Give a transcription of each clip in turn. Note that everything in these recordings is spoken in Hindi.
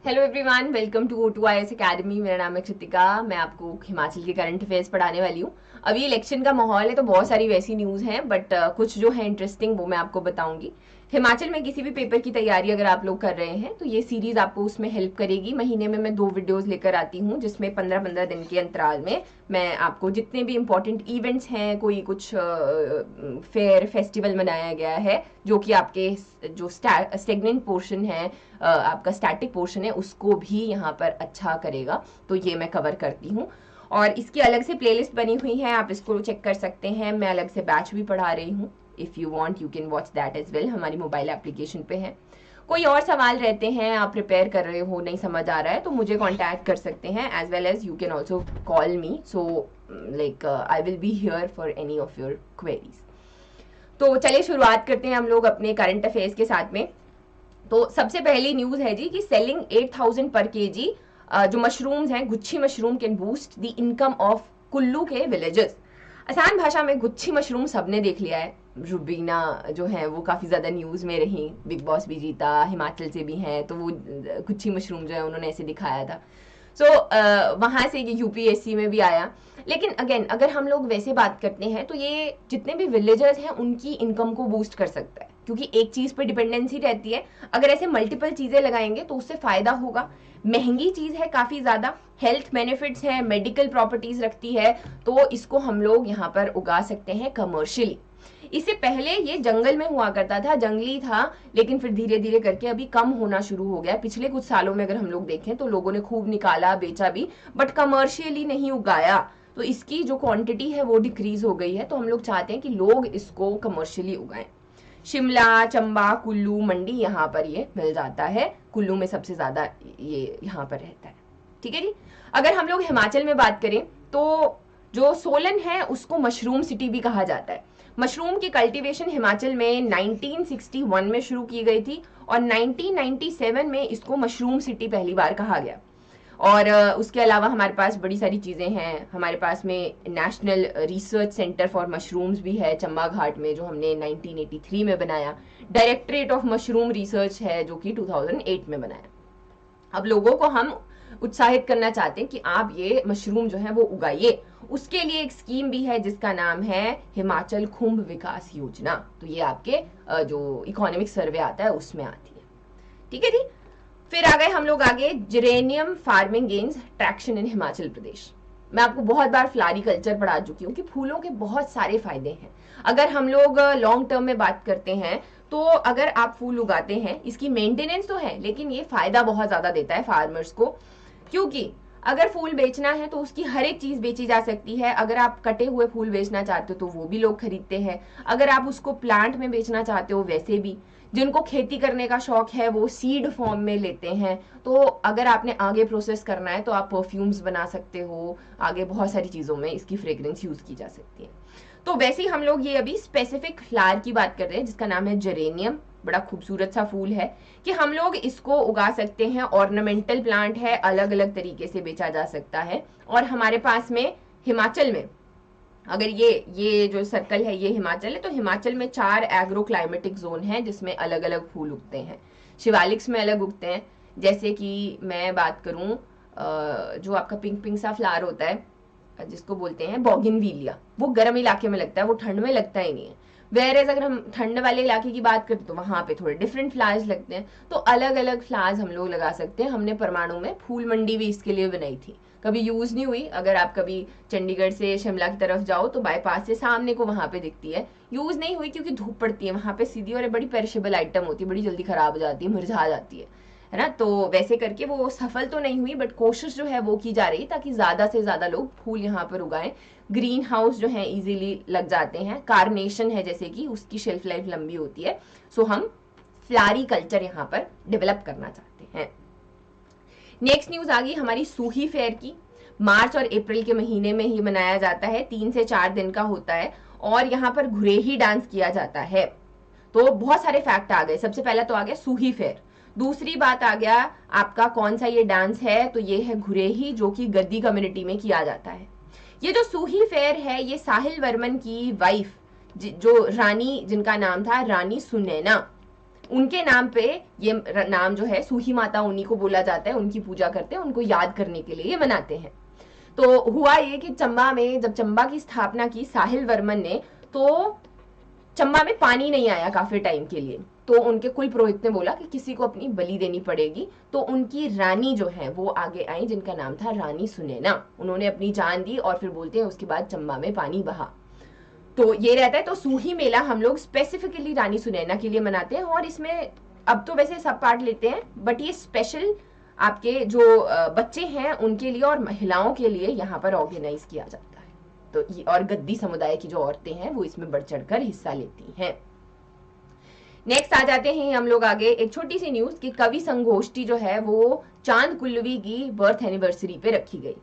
Hello everyone, welcome to O2IS academy. मेरा नाम है कृतिका। मैं आपको हिमाचल के करंट अफेयर्स पढ़ाने वाली हूँ। अभी इलेक्शन का माहौल है तो बहुत सारी वैसी न्यूज़ हैं, बट कुछ जो है इंटरेस्टिंग वो मैं आपको बताऊंगी। हिमाचल में किसी भी पेपर की तैयारी अगर आप लोग कर रहे हैं तो ये सीरीज आपको उसमें हेल्प करेगी। महीने में मैं 2 वीडियोस लेकर आती हूँ जिसमें 15-15 दिन के अंतराल में मैं आपको जितने भी इम्पोर्टेंट इवेंट्स हैं, कोई कुछ फेयर फेस्टिवल मनाया गया है जो कि आपके जो स्टेगनेंट पोर्शन है, आपका स्टैटिक पोर्शन है, उसको भी यहाँ पर अच्छा करेगा। तो ये मैं कवर करती हूँ और इसकी अलग से प्लेलिस्ट बनी हुई है, आप इसको चेक कर सकते हैं। मैं अलग से बैच भी पढ़ा रही हूँ। If you want you can watch that as well, हमारी मोबाइल एप्लीकेशन पे है। कोई और सवाल रहते हैं, आप प्रिपेयर कर रहे हो, नहीं समझ आ रहा है, तो मुझे कांटेक्ट कर सकते हैं। As well as you can also call me, so like I will be here for any of your queries. तो चलिए शुरुआत करते हैं हम लोग अपने करंट अफेयर्स के साथ में। तो सबसे पहली न्यूज है जी कि सेलिंग 8,000 पर केजी जो मशरूम्स हैं, gucchi mushroom can boost the income of Kullu के विलेजेस। आसान भाषा में गुच्छी मशरूम सबने देख लिया है। रुबीना जो है वो काफ़ी ज़्यादा न्यूज़ में रही, बिग बॉस भी जीता, हिमाचल से भी हैं, तो वो गुच्छी मशरूम जो है उन्होंने ऐसे दिखाया था। सो वहाँ से ये यूपीएससी में भी आया। लेकिन अगेन अगर हम लोग वैसे बात करते हैं तो ये जितने भी विलेजर्स हैं उनकी इनकम को बूस्ट कर सकता है, क्योंकि एक चीज़ पे डिपेंडेंसी रहती है। अगर ऐसे मल्टीपल चीज़ें लगाएंगे तो उससे फ़ायदा होगा। महंगी चीज़ है काफ़ी ज़्यादा, हेल्थ बेनिफिट्स है, मेडिकल प्रॉपर्टीज़ रखती है, तो इसको हम लोग यहाँ पर उगा सकते हैं कमर्शियली। इससे पहले ये जंगल में हुआ करता था, जंगली था, लेकिन फिर धीरे धीरे करके अभी कम होना शुरू हो गया। पिछले कुछ सालों में अगर हम लोग देखें तो लोगों ने खूब निकाला, बेचा भी, बट कमर्शियली नहीं उगाया, तो इसकी जो क्वांटिटी है वो डिक्रीज हो गई है। तो हम लोग चाहते हैं कि लोग इसको कमर्शियली उगाएं। शिमला, चंबा, कुल्लू, मंडी, यहाँ पर ये मिल जाता है। कुल्लू में सबसे ज्यादा ये यहाँ पर रहता है। ठीक है जी। अगर हम लोग हिमाचल में बात करें तो जो सोलन है उसको मशरूम सिटी भी कहा जाता है। मशरूम की कल्टीवेशन हिमाचल में 1961 में शुरू की गई थी और 1997 में इसको मशरूम सिटी पहली बार कहा गया। और उसके अलावा हमारे पास बड़ी सारी चीज़ें हैं। हमारे पास में national research centre for mushrooms भी है चंबा घाट में, जो हमने 1983 में बनाया। डायरेक्टरेट ऑफ मशरूम रिसर्च है जो कि 2008 में बनाया। अब लोगों को हम उत्साहित करना चाहते हैं कि आप ये मशरूम जो है वो उगाइए। उसके लिए एक स्कीम भी है जिसका नाम है हिमाचल खुंभ विकास योजना। तो ये आपके जो इकोनॉमिक सर्वे आता है उसमें आती है। ठीक है जी। फिर आ गए हम लोग आगे, जेरेनियम फार्मिंग गेन्स ट्रैक्शन इन हिमाचल प्रदेश। मैं आपको बहुत बार फ्लारी कल्चर पढ़ा चुकी हूँ कि फूलों के बहुत सारे फायदे हैं। अगर हम लोग लॉन्ग टर्म में बात करते हैं तो अगर आप फूल उगाते हैं, इसकी मेंटेनेंस तो है लेकिन ये फायदा बहुत ज्यादा देता है फार्मर्स को। क्योंकि अगर फूल बेचना है तो उसकी हर एक चीज बेची जा सकती है। अगर आप कटे हुए फूल बेचना चाहते हो तो वो भी लोग खरीदते हैं। अगर आप उसको प्लांट में बेचना चाहते हो वैसे भी। जिनको खेती करने का शौक है वो सीड फॉर्म में लेते हैं। तो अगर आपने आगे प्रोसेस करना है तो आप परफ्यूम्स बना सकते हो। आगे बहुत सारी चीज़ों में इसकी फ्रेग्रेंस यूज़ की जा सकती है। तो वैसे ही हम लोग ये अभी स्पेसिफिक फ्लावर की बात कर रहे हैं जिसका नाम है जेरेनियम। बड़ा खूबसूरत सा फूल है कि हम लोग इसको उगा सकते हैं। ऑर्नामेंटल प्लांट है, अलग अलग तरीके से बेचा जा सकता है। और हमारे पास में हिमाचल में, अगर ये जो सर्कल है ये हिमाचल है, तो हिमाचल में 4 एग्रो क्लाइमेटिक जोन है जिसमें अलग अलग फूल उगते हैं। शिवालिक्स में अलग उगते हैं। जैसे कि मैं बात करूं, जो आपका पिंक पिंक सा फ्लावर होता है जिसको बोलते हैं बोगिनविलिया, वो गर्म इलाके में लगता है, वो ठंड में लगता ही नहीं है। वेर एज अगर हम ठंड वाले इलाके की बात करते तो वहां पे थोड़े डिफरेंट फ्लावर्स लगते हैं। तो अलग अलग फ्लावर्स हम लोग लगा सकते हैं। हमने परमाणु में फूल मंडी भी इसके लिए बनाई थी, कभी यूज नहीं हुई। अगर आप कभी चंडीगढ़ से शिमला की तरफ जाओ तो बाईपास से सामने को वहां पे दिखती है। यूज नहीं हुई क्योंकि धूप पड़ती है वहां पे सीधी, और बड़ी पेरिशेबल आइटम होती है, बड़ी जल्दी खराब हो जाती है, मुरझा जाती है ना। तो वैसे करके वो सफल तो नहीं हुई, बट कोशिश जो है वो की जा रही ताकि ज्यादा से ज्यादा लोग फूल यहाँ पर उगाएं। ग्रीन हाउस जो है इजीली लग जाते हैं। कार्नेशन है जैसे कि उसकी शेल्फ लाइफ लंबी होती है। सो हम फ्लारी कल्चर यहाँ पर डेवलप करना चाहते हैं। नेक्स्ट न्यूज आ गई हमारी सूही फेयर की। मार्च और अप्रैल के महीने में ही मनाया जाता है, 3 से 4 दिन का होता है और यहाँ पर घुरेही डांस किया जाता है। तो बहुत सारे फैक्ट आ गए। सबसे पहला तो आ गया सूही फेयर। दूसरी बात आ गया आपका कौन सा ये डांस है, तो ये है घुरेही, जो कि गद्दी कम्युनिटी में किया जाता है। ये जो सूही फेयर है ये साहिल वर्मन की वाइफ, जो रानी, जिनका नाम था रानी सुनैना, उनके नाम पे ये नाम जो है सूही माता, उन्हीं को बोला जाता है, उनकी पूजा करते हैं, उनको याद करने के लिए ये मनाते हैं। तो हुआ ये कि चंबा में जब चंबा की स्थापना की साहिल वर्मन ने, तो चंबा में पानी नहीं आया काफी टाइम के लिए। तो उनके कुल पुरोहित ने बोला कि किसी को अपनी बलि देनी पड़ेगी। तो उनकी रानी जो है वो आगे आई, जिनका नाम था रानी सुनैना। उन्होंने अपनी जान दी और फिर बोलते हैं उसके बाद चंबा में पानी बहा। तो ये रहता है। तो सूही मेला हम लोग स्पेसिफिकली रानी सुनैना के लिए मनाते हैं, और इसमें अब तो वैसे सब पार्ट लेते हैं, बट ये स्पेशल आपके जो बच्चे हैं उनके लिए और महिलाओं के लिए यहाँ पर ऑर्गेनाइज किया जाता है। तो ये और गद्दी समुदाय की जो औरतें हैं वो इसमें बढ़ चढ़कर हिस्सा लेती हैं। नेक्स्ट आ जाते हैं हम लोग आगे, एक छोटी सी न्यूज कि कवि संगोष्ठी जो है वो चांद कुल्लवी की बर्थ एनिवर्सरी पे रखी गई।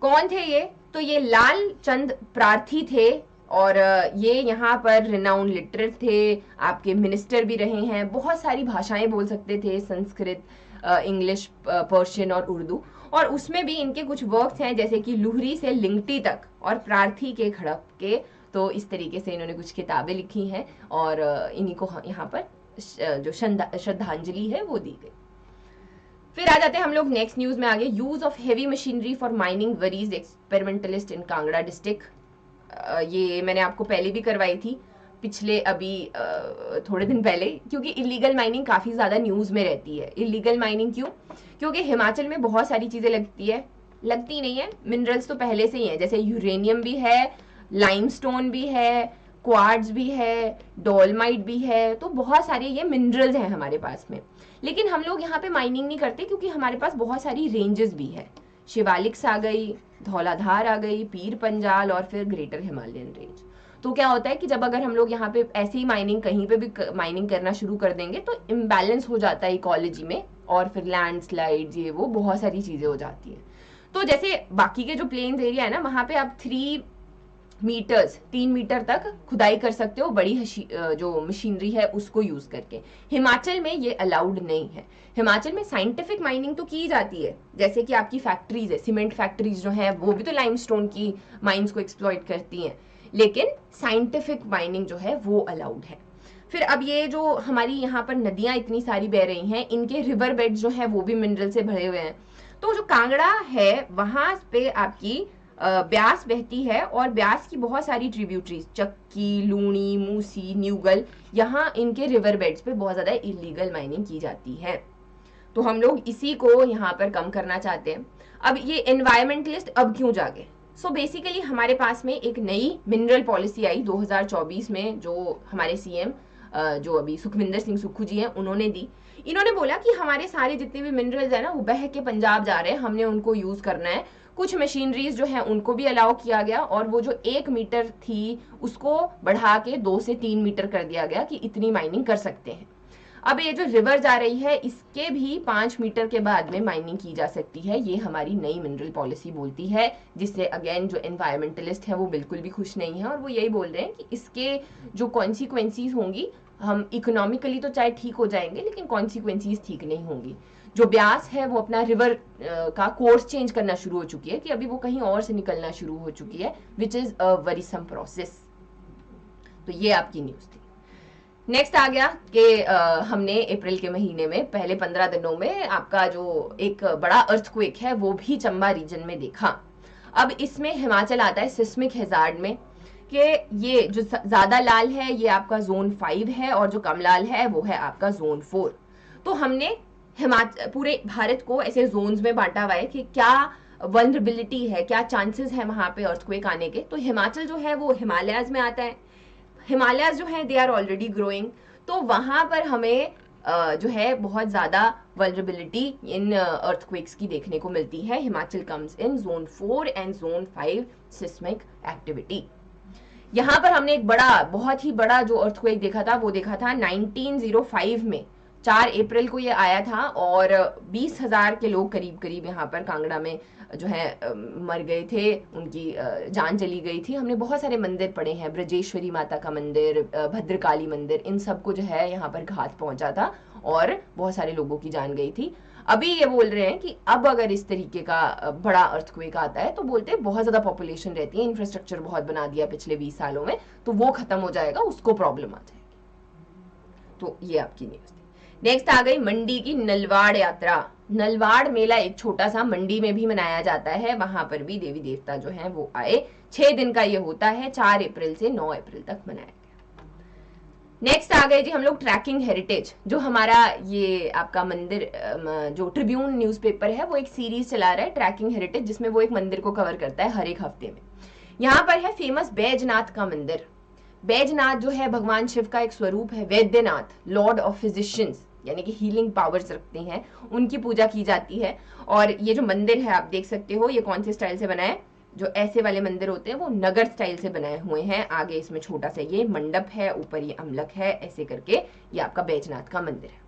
कौन थे ये? तो ये लाल चंद प्रार्थी थे, और ये यहाँ पर रिनाउंड लिटरेट थे, आपके मिनिस्टर भी रहे हैं, बहुत सारी भाषाएं बोल सकते थे, संस्कृत, इंग्लिश, पर्शियन और उर्दू। और उसमें भी इनके कुछ वर्क्स हैं जैसे कि लुहरी से लिंगटी तक और प्रार्थी के खड़क के। तो इस तरीके से इन्होंने कुछ किताबें लिखी हैं, और इन्हीं को यहाँ पर जो श्रद्धांजलि है वो दी गई। फिर आ जाते हैं हम लोग नेक्स्ट न्यूज में आगे, use of heavy machinery for mining worries experimentalist in Kangra district. ये मैंने आपको पहले भी करवाई थी, पिछले अभी थोड़े दिन पहले, क्योंकि इलीगल माइनिंग काफी ज्यादा न्यूज में रहती है। इलीगल माइनिंग क्यों? क्योंकि हिमाचल में बहुत सारी चीजें लगती नहीं है, मिनरल्स तो पहले से ही है, जैसे यूरेनियम भी है, लाइमस्टोन भी है, क्वार्ट्ज भी है, डोलमाइट भी है। तो बहुत सारे ये मिनरल्स हैं हमारे पास में, लेकिन हम लोग यहाँ पे माइनिंग नहीं करते क्योंकि हमारे पास बहुत सारी रेंजेस भी है। शिवालिक्स आ गई, धौलाधार आ गई, पीर पंजाल और फिर ग्रेटर हिमालयन रेंज। तो क्या होता है कि जब अगर हम लोग यहाँ पे ऐसे ही माइनिंग कहीं पे भी माइनिंग करना शुरू कर देंगे तो इम्बैलेंस हो जाता है इकोलॉजी में, और फिर लैंडस्लाइड्स, ये वो बहुत सारी चीजें हो जाती है। तो जैसे बाकी के जो प्लेन्स एरिया है ना, वहां पे आप 3 मीटर तक खुदाई कर सकते हो बड़ी जो मशीनरी है उसको यूज करके। हिमाचल में ये अलाउड नहीं है। हिमाचल में साइंटिफिक माइनिंग तो की जाती है, जैसे कि आपकी फैक्ट्रीज है, सीमेंट फैक्ट्रीज जो है वो भी तो लाइमस्टोन की माइंस को एक्सप्लॉइट करती हैं, लेकिन साइंटिफिक माइनिंग जो है वो अलाउड है। फिर अब ये जो हमारी यहाँ पर नदियां इतनी सारी बह रही हैं, इनके रिवर बेड जो है वो भी मिनरल से भरे हुए हैं। तो जो कांगड़ा है वहां पे आपकी ब्यास बहती है, और ब्यास की बहुत सारी ट्रिब्यूटरीज, चक्की, लूणी, मूसी, न्यूगल, यहाँ इनके रिवर बेड्स पे बहुत ज्यादा इलीगल माइनिंग की जाती है। तो हम लोग इसी को यहाँ पर कम करना चाहते हैं। अब ये एनवायरमेंटलिस्ट अब क्यों जागे? सो बेसिकली हमारे पास में एक नई मिनरल पॉलिसी आई 2024 में, जो हमारे सीएम जो अभी सुखविंदर सिंह सुक्खू जी हैं उन्होंने दी। इन्होंने बोला कि हमारे सारे जितने भी मिनरल्स है ना वो बह के पंजाब जा रहे हैं, हमने उनको यूज करना है। कुछ मशीनरीज जो है उनको भी अलाउ किया गया, और वो जो 1 मीटर थी उसको बढ़ा के 2 से 3 मीटर कर दिया गया कि इतनी माइनिंग कर सकते हैं। अब ये जो रिवर जा रही है इसके भी 5 मीटर के बाद में माइनिंग की जा सकती है, ये हमारी नई मिनरल पॉलिसी बोलती है, जिससे अगेन जो एनवायरमेंटलिस्ट है वो बिल्कुल भी खुश नहीं है, और वो यही बोल रहे हैं कि इसके जो कॉन्सिक्वेंसीज होंगी, हम इकोनॉमिकली तो चाहे ठीक हो जाएंगे लेकिन कॉन्सिक्वेंसीज ठीक नहीं होंगी। जो ब्यास है वो अपना रिवर का कोर्स चेंज करना शुरू हो चुकी है, कि अभी वो कहीं और से निकलना शुरू हो चुकी है, which is a worrisome process. तो ये आपकी न्यूज थी। नेक्स्ट आ गया कि हमने अप्रैल के महीने में पहले 15 दिनों में आपका जो एक बड़ा अर्थक्वेक है वो भी चंबा रीजन में देखा। अब इसमें हिमाचल आता है सिस्मिक हैजार्ड में, कि ये जो ज्यादा लाल है ये आपका जोन 5 है, और जो कम लाल है वो है आपका जोन 4। तो हमने हिमाचल पूरे भारत को ऐसे जोन्स में बांटा हुआ है कि क्या वल्नरेबिलिटी है, क्या चांसेस है वहां पे अर्थक्वेक आने के। तो हिमाचल जो है वो हिमालयाज में आता है। हिमालयाज जो है दे आर ऑलरेडी ग्रोइंग, तो वहां पर हमें जो है बहुत ज्यादा वल्नरेबिलिटी इन अर्थक्वेक्स की देखने को मिलती है। Himachal comes in zone 4 and zone 5 seismic activity. यहाँ पर हमने एक बड़ा, बहुत ही बड़ा जो अर्थक्वेक देखा था वो देखा था 1905 में, 4 अप्रैल को ये आया था, और 20,000 के लोग करीब करीब यहाँ पर कांगड़ा में जो है मर गए थे, उनकी जान चली गई थी। हमने बहुत सारे मंदिर पढ़े हैं, ब्रजेश्वरी माता का मंदिर, भद्रकाली मंदिर, इन सबको जो है यहाँ पर घात पहुंचा था और बहुत सारे लोगों की जान गई थी। अभी ये बोल रहे हैं कि अब अगर इस तरीके का बड़ा अर्थक्वेक आता है तो बोलते हैं बहुत ज्यादा पॉपुलेशन रहती है, इंफ्रास्ट्रक्चर बहुत बना दिया पिछले 20 सालों में, तो वो खत्म हो जाएगा, उसको प्रॉब्लम आ जाएगी। तो ये आपकी न्यूज थी। नेक्स्ट आ गई मंडी की नलवाड़ यात्रा। नलवाड़ मेला एक छोटा सा मंडी में भी मनाया जाता है, वहां पर भी देवी देवता जो हैं वो आए। 6 दिन का ये होता है, 4 अप्रैल से 9 अप्रैल तक मनाया गया। नेक्स्ट आ गए जी हम लोग ट्रैकिंग हेरिटेज। जो हमारा ये आपका मंदिर जो ट्रिब्यून न्यूज़पेपर है वो एक सीरीज चला रहा है ट्रैकिंग हेरिटेज, जिसमें वो एक मंदिर को कवर करता है हर एक हफ्ते में। यहाँ पर है फेमस बैजनाथ का मंदिर। बैजनाथ जो है भगवान शिव का एक स्वरूप है, वैद्यनाथ, लॉर्ड ऑफ फिजिशियंस, यानी कि हीलिंग पावर्स रखते हैं, उनकी पूजा की जाती है। और ये जो मंदिर है आप देख सकते हो ये कौन से स्टाइल से बना है, जो ऐसे वाले मंदिर होते हैं वो नगर स्टाइल से बनाए हुए हैं। आगे इसमें छोटा सा ये मंडप है, ऊपर ये अमलक है, ऐसे करके ये आपका बैजनाथ का मंदिर है।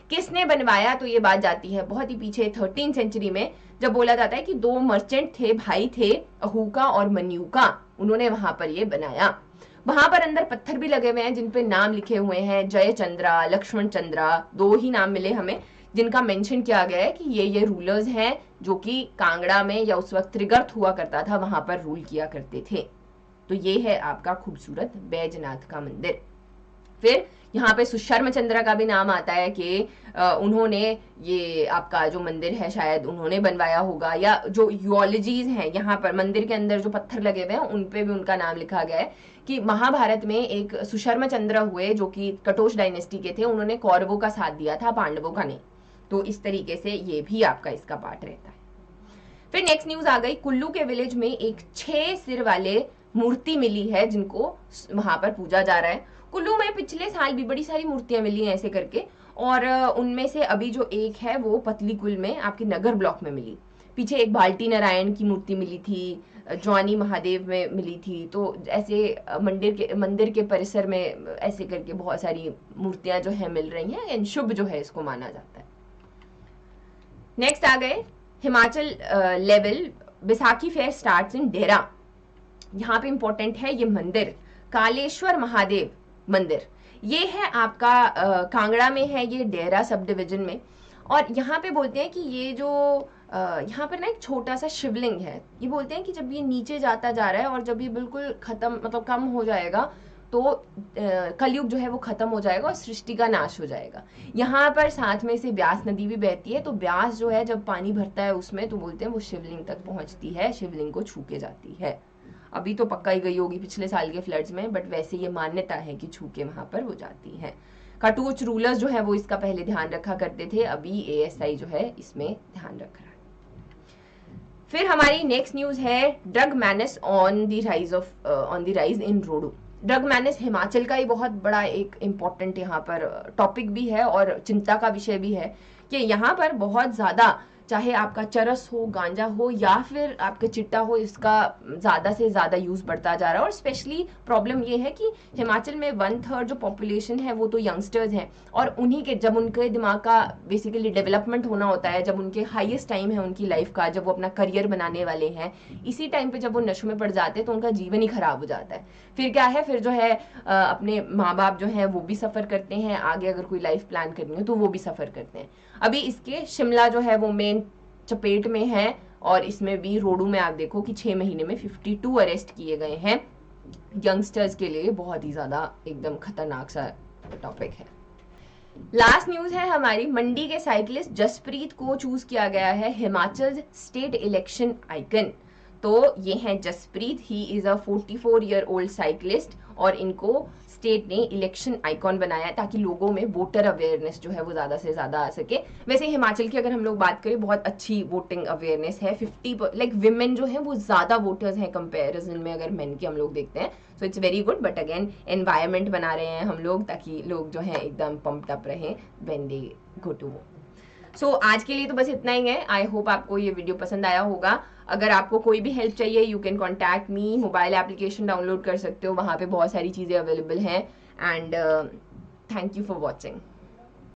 किसने बनवाया, तो ये बात जाती है बहुत ही पीछे 13 सेंचुरी में, जब बोला जाता है कि 2 मर्चेंट थे, भाई थे, अहूका और मन्यूका, उन्होंने वहां पर ये बनाया। वहां पर अंदर पत्थर भी लगे हुए हैं जिन पे नाम लिखे हुए हैं, जय चंद्रा, लक्ष्मण चंद्रा, 2 ही नाम मिले हमें जिनका मेंशन किया गया है कि ये रूलर्स हैं जो कि कांगड़ा में या उस वक्त त्रिगर्त हुआ करता था वहां पर रूल किया करते थे। तो ये है आपका खूबसूरत बैजनाथ का मंदिर। फिर यहाँ पे सुशर्म चंद्र का भी नाम आता है कि उन्होंने ये आपका जो मंदिर है शायद उन्होंने बनवाया होगा, या जो यूओलॉजीज हैं यहाँ पर मंदिर के अंदर जो पत्थर लगे हुए हैं उन पे भी उनका नाम लिखा गया है कि महाभारत में एक सुशर्म चंद्र हुए जो कि कटोच डायनेस्टी के थे, उन्होंने कौरवों का साथ दिया था, पांडवों का नहीं। तो इस तरीके से ये भी आपका इसका पार्ट रहता है। फिर नेक्स्ट न्यूज आ गई, कुल्लू के विलेज में एक 6 सिर वाले मूर्ति मिली है जिनको वहां पर पूजा जा रहा है। कुल्लू में पिछले साल भी बड़ी सारी मूर्तियां मिली हैं ऐसे करके, और उनमें से अभी जो एक है वो पतली कुल में आपके नगर ब्लॉक में मिली। पीछे एक बाल्टी नारायण की मूर्ति मिली थी, ज्वानी महादेव में मिली थी। तो ऐसे मंदिर के परिसर में ऐसे करके बहुत सारी मूर्तियां जो है मिल रही हैं, एंड शुभ जो है इसको माना जाता है। नेक्स्ट आ गए Himachal level Baisakhi fair starts in Dera. यहाँ पे इंपॉर्टेंट है ये मंदिर, कालेश्वर महादेव मंदिर। ये है आपका कांगड़ा में है, ये डेरा सब डिवीजन में। और यहाँ पे बोलते हैं कि ये जो यहाँ पर ना एक छोटा सा शिवलिंग है, ये बोलते हैं कि जब ये नीचे जाता जा रहा है और जब ये बिल्कुल खत्म मतलब कम हो जाएगा तो कलयुग जो है वो खत्म हो जाएगा और सृष्टि का नाश हो जाएगा। यहाँ पर साथ में से ब्यास नदी भी बहती है, तो ब्यास जो है जब पानी भरता है उसमें तो बोलते हैं वो शिवलिंग तक पहुंचती है, शिवलिंग को छू के जाती है। अभी तो पक्का ही गई होगी पिछले साल के फ्लड्स में, बट वैसे ये मान्यता है कि छू के वहां पर वो जाती है। कटोच रूलर्स जो है वो इसका पहले ध्यान रखा करते थे, अभी ASI जो है इसमें ध्यान रख रहा है। फिर हमारी नेक्स्ट न्यूज है drug menace on the rise in Rohru. Drug menace Himachal का ही बहुत बड़ा एक इम्पॉर्टेंट यहाँ पर टॉपिक भी है और चिंता का विषय भी है कि यहाँ पर बहुत ज्यादा, चाहे आपका चरस हो, गांजा हो या फिर आपका चिट्टा हो, इसका ज्यादा से ज्यादा यूज बढ़ता जा रहा है। और स्पेशली प्रॉब्लम ये है कि हिमाचल में 1/3 जो पॉपुलेशन है वो तो यंगस्टर्स हैं, और उन्हीं के जब उनके दिमाग का बेसिकली डेवलपमेंट होना होता है, जब उनके हाईएस्ट टाइम है उनकी लाइफ का, जब वो अपना करियर बनाने वाले हैं, इसी टाइम पे जब वो नशों में पड़ जाते हैं तो उनका जीवन ही खराब हो जाता है। फिर क्या है, फिर जो है अपने माँ बाप जो है वो भी सफर करते हैं, आगे अगर कोई लाइफ प्लान करनी हो तो वो भी सफर करते हैं। अभी इसके शिमला जो है वो मेन चपेट में है, और इसमें भी रोडू में आप देखो कि 6 महीने में 52 अरेस्ट किए गए हैं। यंगस्टर्स के लिए बहुत ही ज्यादा एकदम खतरनाक सा टॉपिक है। लास्ट न्यूज है हमारी, मंडी के साइकिलिस्ट जसप्रीत को चूज किया गया है हिमाचल स्टेट इलेक्शन आइकन। तो ये हैं Jaspreet, he is a 44 year old cyclist, और इनको स्टेट ने इलेक्शन आइकॉन बनाया है ताकि लोगों में वोटर अवेयरनेस जो है वो ज्यादा से ज्यादा आ सके। वैसे हिमाचल की अगर हम लोग बात करें, बहुत अच्छी वोटिंग अवेयरनेस है, 50 लाइक विमेन जो है वो ज्यादा वोटर्स हैं कंपेरिजन में अगर मेन की हम लोग देखते हैं, so it's very good. But again environment बना रहे हैं हम लोग ताकि लोग जो है एकदम पम्प्ड अप रहें when they go to vote. So आज के लिए तो बस इतना ही है। आई होप आपको ये वीडियो पसंद आया होगा। अगर आपको कोई भी हेल्प चाहिए, you can contact me. Mobile application download कर सकते हो, वहाँ पे बहुत सारी चीज़ें अवेलेबल हैं। And thank you for watching.